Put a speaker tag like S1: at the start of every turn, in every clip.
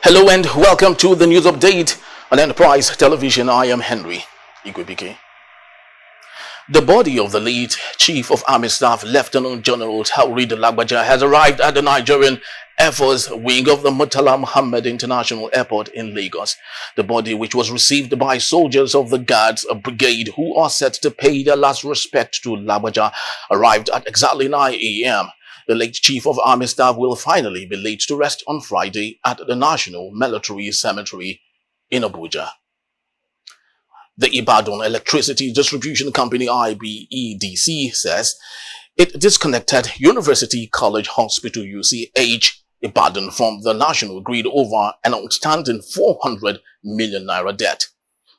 S1: Hello and welcome to the news update on Enterprise Television. I am Henry Igwebike. The body of the late Chief of Army Staff, Lieutenant General Taoreed Lagbaja, has arrived at the Nigerian Air Force wing of the Murtala Muhammed International Airport in Lagos. The body, which was received by soldiers of the Guards Brigade who are set to pay their last respect to Lagbaja, arrived at exactly 9 a.m. The late Chief of Army Staff will finally be laid to rest on Friday at the National Military Cemetery in Abuja. The Ibadan Electricity Distribution Company IBEDC says it disconnected University College Hospital UCH Ibadan from the national grid over an outstanding 400 million naira debt.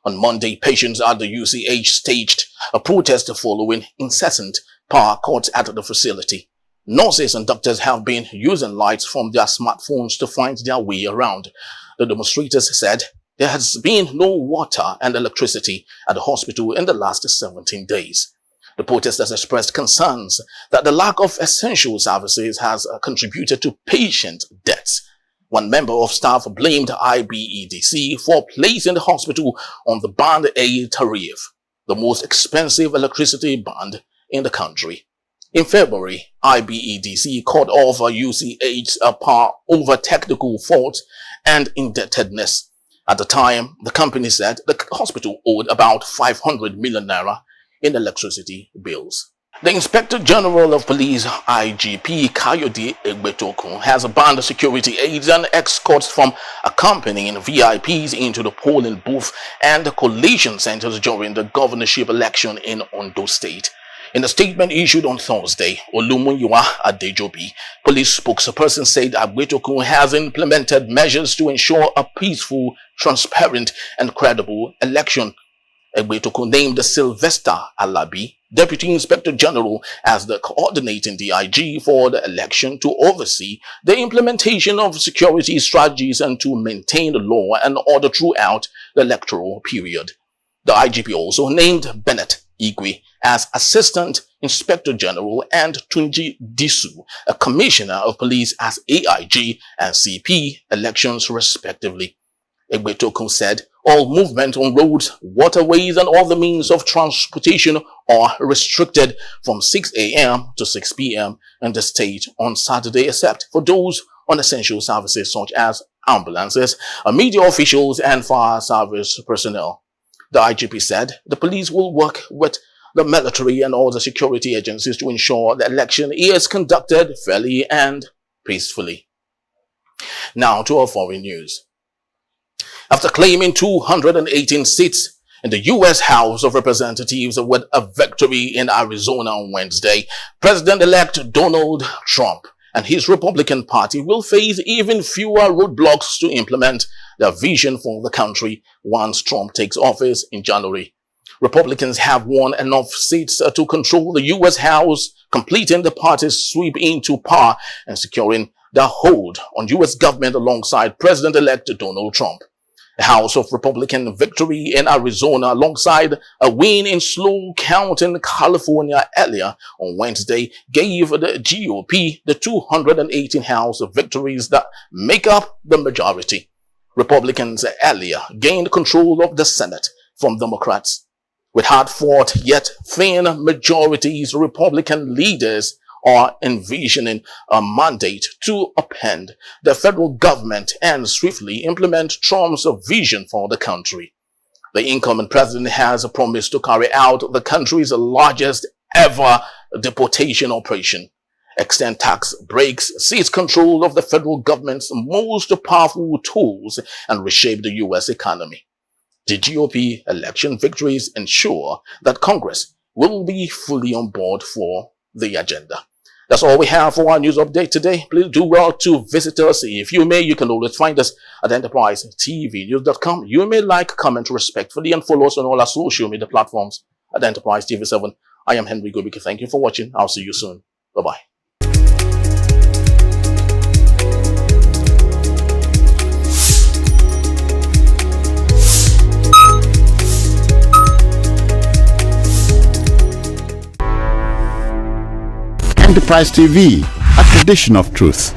S1: On Monday, patients at the UCH staged a protest following incessant power cuts at the facility. Nurses and doctors have been using lights from their smartphones to find their way around. The demonstrators said there has been no water and electricity at the hospital in the last 17 days. The protesters expressed concerns that the lack of essential services has contributed to patient deaths. One member of staff blamed IBEDC for placing the hospital on the Band A tariff, the most expensive electricity band in the country. In February, IBEDC cut off UCH's power over technical faults and indebtedness. At the time, the company said the hospital owed about 500 million naira in electricity bills. The Inspector General of Police, IGP Kayode Egbetokun, has banned security aides and escorts from accompanying VIPs into the polling booth and collation centers during the governorship election in Ondo State. In a statement issued on Thursday, Olumuyiwa Adejobi, police spokesperson, said Egbetokun has implemented measures to ensure a peaceful, transparent, and credible election. Egbetokun named Sylvester Alabi, Deputy Inspector General, as the coordinating DIG for the election to oversee the implementation of security strategies and to maintain the law and order throughout the electoral period. The IGP also named Bennett Igwe as Assistant Inspector General and Tunji Disu, a Commissioner of Police, as AIG and CP elections respectively. Egbetokun said all movement on roads, waterways and other means of transportation are restricted from 6 a.m. to 6 p.m. in the state on Saturday, except for those on essential services such as ambulances, media officials and fire service personnel. The IGP said the police will work with the military and all the security agencies to ensure the election is conducted fairly and peacefully. Now to our foreign news. After claiming 218 seats in the U.S. House of Representatives with a victory in Arizona on Wednesday, President-elect Donald Trump and his Republican Party will face even fewer roadblocks to implement their vision for the country once Trump takes office in January. Republicans have won enough seats to control the U.S. House, completing the party's sweep into power and securing their hold on U.S. government alongside President-elect Donald Trump. The House of Republican victory in Arizona alongside a win in Slow Count in California earlier on Wednesday gave the GOP the 218 House victories that make up the majority. Republicans earlier gained control of the Senate from Democrats. With hard-fought yet thin majorities, Republican leaders are envisioning a mandate to upend the federal government and swiftly implement Trump's vision for the country. The incoming president has promised to carry out the country's largest ever deportation operation, extend tax breaks, seize control of the federal government's most powerful tools, and reshape the U.S. economy. The GOP election victories ensure that Congress will be fully on board for the agenda. That's all we have for our news update today. Please do well to visit us. If you may, you can always find us at enterprisetvnews.com. You may like, comment respectfully, and follow us on all our social media platforms at Enterprise TV 7. I am Henry Igwebike. Thank you for watching. I'll see you soon. Bye-bye.
S2: Enterprise TV, a tradition of truth.